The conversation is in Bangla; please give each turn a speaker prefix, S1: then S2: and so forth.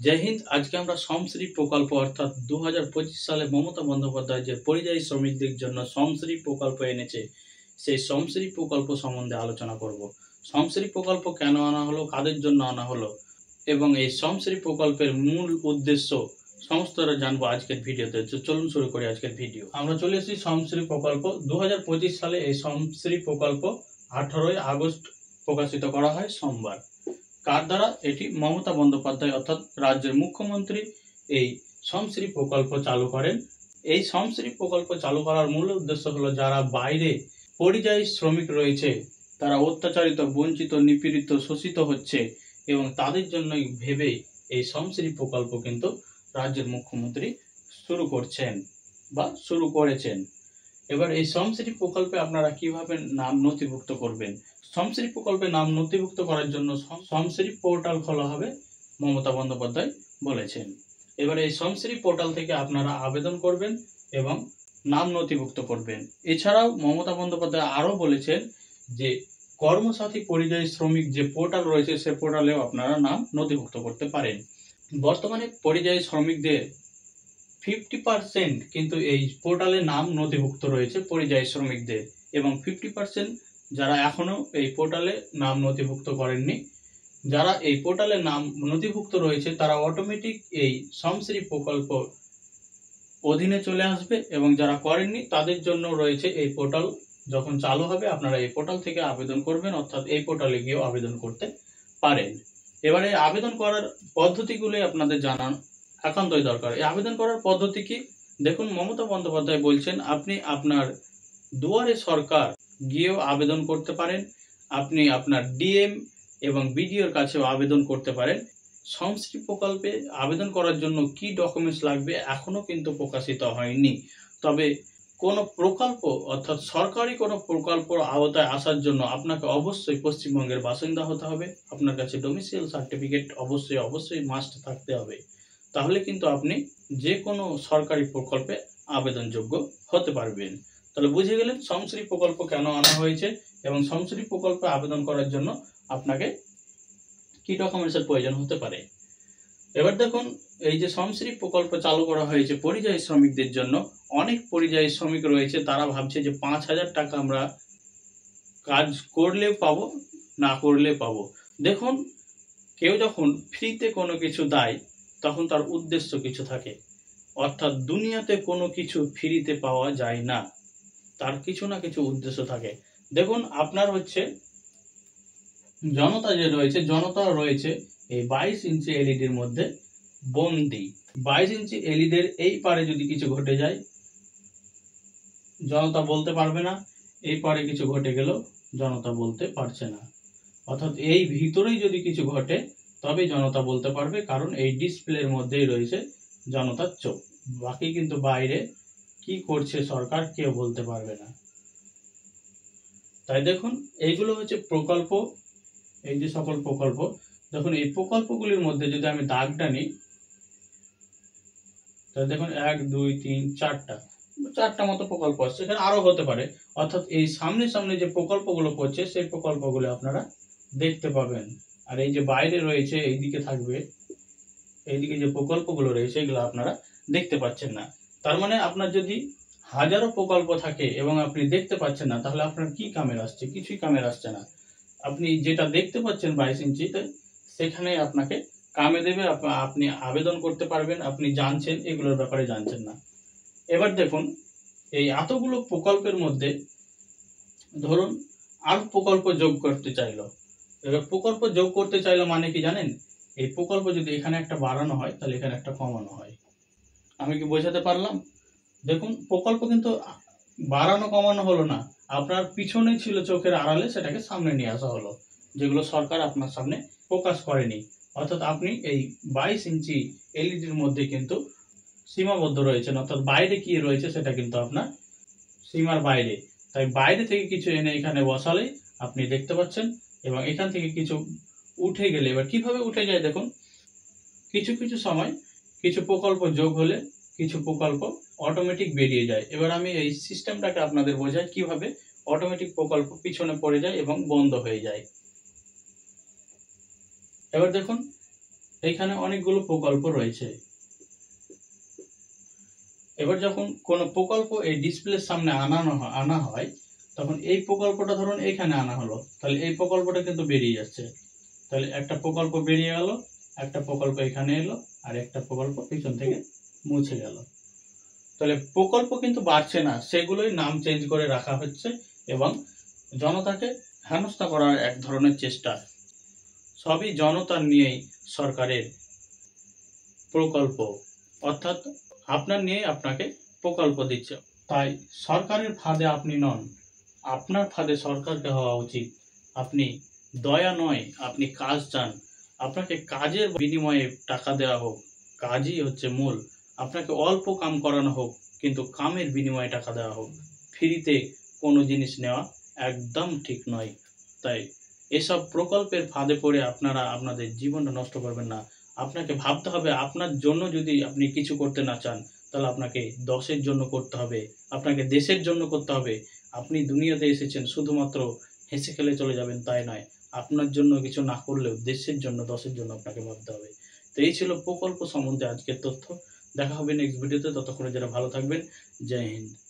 S1: জয় হিন্দ। আজকে আমরা শ্রমশ্রী প্রকল্প অর্থাৎ 2025 সালে মমতা বন্দ্যোপাধ্যায় যে পরিযায়ী শ্রমিকদের জন্য শ্রমশ্রী প্রকল্প এনেছে, সেই শ্রমশ্রী প্রকল্প সম্বন্ধে আলোচনা করব। শ্রমশ্রী প্রকল্প কেন আনা হলো, কাদের জন্য আনা হলো এবং এই শ্রমশ্রী প্রকল্পের মূল উদ্দেশ্য সমস্তটা জানবো আজকের ভিডিওতে। তো চলুন শুরু করি আজকের ভিডিও। আমরা চলে এসেছি শ্রমশ্রী প্রকল্প 2025 সালে। এই শ্রমশ্রী প্রকল্প 18ই আগস্ট প্রকাশিত করা হয় সোমবার। কার দ্বারা? এটি মমতা বন্দ্যোপাধ্যায় অর্থাৎ রাজ্যের মুখ্যমন্ত্রী এই শ্রমশ্রী প্রকল্প চালু করেন। এই শ্রমশ্রী প্রকল্প চালু করার মূল উদ্দেশ্য হলো যারা বাইরে পরিযায়ী শ্রমিক রয়েছে, তারা অত্যাচারিত, বঞ্চিত, নিপীড়িত, শোষিত হচ্ছে এবং তাদের জন্যই ভেবে এই শ্রমশ্রী প্রকল্প কিন্তু রাজ্যের মুখ্যমন্ত্রী শুরু করছেন বা শুরু করেছেন। এবার এই শ্রমশ্রী প্রকল্পে আপনারা কিভাবে নাম নথিভুক্ত করবেন? শ্রমশ্রী প্রকল্পে নাম নথিভুক্ত করার জন্য শ্রমশ্রী পোর্টাল খোলা হবে, মমতা বন্দ্যোপাধ্যায় বলেছেন। এবার এই শ্রমশ্রী পোর্টাল থেকে আপনারা আবেদন করবেন এবং নাম নথিভুক্ত করবেন। এছাড়াও মমতা বন্দ্যোপাধ্যায় আরও বলেছেন যে কর্মসাথী পরিযায়ী শ্রমিক যে পোর্টাল রয়েছে, সে পোর্টালেও আপনারা নাম নথিভুক্ত করতে পারেন। বর্তমানে পরিযায়ী শ্রমিকদের 50% কিন্তু এই পোর্টালে নাম নথিভুক্ত রয়েছে পরিযায়ী শ্রমিকদের, এবং 50% যারা এখনো এই পোর্টালে নাম নথিভুক্ত করেননি। যারা এই পোর্টালে নাম নথিভুক্ত রয়েছে তারা অটোমেটিক এই শ্রমশ্রী প্রকল্প অধীনে চলে আসবে, এবং যারা করেননি তাদের জন্য রয়েছে এই পোর্টাল। যখন চালু হবে আপনারা এই পোর্টাল থেকে আবেদন করবেন, অর্থাৎ এই পোর্টালে গিয়েও আবেদন করতে পারেন। এবারে আবেদন করার পদ্ধতিগুলি আপনাদের জানান একান্তই দরকার। এই আবেদন করার পদ্ধতি কি? দেখুন, মমতা বন্দ্যোপাধ্যায় বলছেন আপনি আপনার দুয়ারে সরকার গিয়েও আবেদন করতে পারেন, আপনি আপনার ডিএম এবং বিডিওর কাছেও আবেদন করতে পারেন। শ্রমশ্রী প্রকল্পে আবেদন করার জন্য কি ডকুমেন্টস লাগবে এখনো কিন্তু প্রকাশিত হয়নি। তবে কোনো প্রকল্প অর্থাৎ সরকারি কোনো প্রকল্প আওতায় আসার জন্য আপনাকে অবশ্যই পশ্চিমবঙ্গের বাসিন্দা হতে হবে। আপনার কাছে ডোমিসাইল সার্টিফিকেট অবশ্যই মাস্ট থাকতে হবে। তাহলে কিন্তু আপনি যে কোনো সরকারি প্রকল্পে আবেদনযোগ্য হতে পারবেন। তাহলে বুঝে গেলেন শ্রমশ্রী প্রকল্প কেন আনা হয়েছে এবং শ্রমশ্রী প্রকল্পে আবেদন করার জন্য আপনাকে কি ডকুমেন্টসের প্রয়োজন হতে পারে। এবার দেখুন, এই যে শ্রমশ্রী প্রকল্প চালু করা হয়েছে পরিযায়ী শ্রমিকদের জন্য, অনেক পরিযায়ী শ্রমিক রয়েছে তারা ভাবছে যে 5,000 টাকা আমরা কাজ করলে পাবো, না করলে পাবো। দেখুন, কেউ যখন ফ্রিতে কোনো কিছু দেয় তখন তার উদ্দেশ্য কিছু থাকে, অর্থাৎ দুনিয়াতে কোনো কিছু ফ্রিতে পাওয়া যায় না, তার কিছু না কিছু উদ্দেশ্য থাকে। দেখুন, আপনার হচ্ছে জনতা জনতা রয়েছে এই 22 ইঞ্চি এলইডির মধ্যে বন্দি। 22 ইঞ্চি এলইডির এই পারে যদি কিছু ঘটে যায় জনতা বলতে পারবে না, এই পারে কিছু ঘটে গেলেও জনতা বলতে পারছে না। অর্থাৎ এই ভিতরেই যদি কিছু ঘটে তবে জনতা বলতে পারবে, কারণ এই ডিসপ্লের মধ্যেই রয়েছে জনতার চোখ। বাকি কিন্তু বাইরে কি করছে সরকার কেউ বলতে পারবে না। তাই দেখুন, এইগুলো হচ্ছে প্রকল্প। এই যে সকল প্রকল্প, দেখুন এই প্রকল্পগুলির মধ্যে যদি আমি দাগ টানি তাহলে দেখুন 1 2 3 4টা মতো প্রকল্প আছে, এখানে আরো হতে পারে। অর্থাৎ এই সামনে যে প্রকল্পগুলো করছে সেই প্রকল্পগুলো আপনারা দেখতে পাবেন। আর এই যে বাইরে রয়েছে এইদিকে থাকবে, এইদিকে যে প্রকল্পগুলো রয়েছে এগুলো আপনারা দেখতে পাচ্ছেন না। তার মানে আপনার যদি হাজারো প্রকল্প থাকে এবং আপনি দেখতে পাচ্ছেন না, তাহলে আপনার কি কামের আসছে? কিছুই কামের আসছে না। আপনি যেটা দেখতে পাচ্ছেন 22 ইঞ্চিতে, সেখানে আপনাকে কামে দেবে, আপনি আবেদন করতে পারবেন। আপনি জানছেন, এগুলোর ব্যাপারে জানছেন না। এবার দেখুন, এই এতগুলো প্রকল্পের মধ্যে ধরুন আর প্রকল্প যোগ করতে চাইলো। এবার প্রকল্প যোগ করতে চাইলো মানে কি জানেন? এই প্রকল্প যদি এখানে একটা বাড়ানো হয় তাহলে এখানে একটা কমানো হয়। আমি কি বোঝাতে পারলাম? দেখুন, প্রকল্প কিন্তু বাড়ানো কমানো হলো না, আপনার পিছনে ছিল চোখের আড়ালে, সেটাকে সামনে নিয়ে আসা হলো, যেগুলো সরকার আপনার সামনে প্রকাশ করেনি। অর্থাৎ আপনি এই 22 ইঞ্চি এলইডির মধ্যে কিন্তু সীমাবদ্ধ রয়েছেন, অর্থাৎ বাইরে কি রয়েছে সেটা কিন্তু আপনার সীমার বাইরে। তাই বাইরে থেকে কিছু এনে এখানে বসালেই আপনি দেখতে পাচ্ছেন, এবং এখান থেকে কিছু উঠে গেলে, এবার কিভাবে উঠে যায় দেখুন, কিছু সময় কিছু প্রকল্প যোগ হলে কিছু প্রকল্প অটোমেটিক বেরিয়ে যায়। এবার আমি এই সিস্টেমটাকে আপনাদের বোঝাই কিভাবে অটোমেটিক প্রকল্প পিছনে পড়ে যায় এবং বন্ধ হয়ে যায়। এবার দেখুন, এইখানে অনেকগুলো প্রকল্প রয়েছে। এবার যখন কোনো প্রকল্প এই ডিসপ্লের সামনে আনা হয়, তখন এই প্রকল্পটা ধরুন এইখানে আনা হলো, তাহলে এই প্রকল্পটা কিন্তু বেরিয়ে যাচ্ছে। তাহলে একটা প্রকল্প বেরিয়ে গেল, একটা প্রকল্প এখানে এলো, আর একটা প্রকল্প পিছন থেকে মুছে গেল। তাহলে প্রকল্প কিন্তু বাড়ছে না, সেগুলোই নাম চেঞ্জ করে রাখা হচ্ছে এবং জনতাকে হেনস্থা করার এক ধরনের চেষ্টা। সবই জনতা নিয়েই সরকারের প্রকল্প, অর্থাৎ আপনার নিয়ে আপনাকে প্রকল্প দিচ্ছে। তাই সরকারের ফাঁদে আপনি নন, আপনার ফাঁদে সরকারকে হওয়া উচিত। আপনি দয়া নয়, আপনি কাজ চান, আপনাকে কাজের বিনিময়ে টাকা দেওয়া হোক, কাজই হচ্ছে মূল। আপনাকে অল্প কাম করানো হোক, কিন্তু কামের বিনিময়ে টাকা দেওয়া হোক। ফ্রিতে কোনো জিনিস নেওয়া একদম ঠিক নয়। তাই এসব প্রকল্পের ফাঁদে পড়ে আপনারা আপনাদের জীবনটা নষ্ট করবেন না। আপনাকে ভাবতে হবে, আপনার জন্য যদি আপনি কিছু করতে না চান, তাহলে আপনাকে দশের জন্য করতে হবে, আপনাকে দেশের জন্য করতে হবে। আপনি দুনিয়াতে এসেছেন শুধুমাত্র হেসে খেলে চলে যাবেন তাই নয়, আপনার জন্য কিছু না করলেও দেশের জন্য, দশের জন্য আপনাকে ভাবতে হবে। তো এই ছিল প্রকল্প সম্বন্ধে আজকের তথ্য। দেখা হবে নেক্সট ভিডিওতে, ততক্ষণে যারা ভালো থাকবেন। জয় হিন্দ।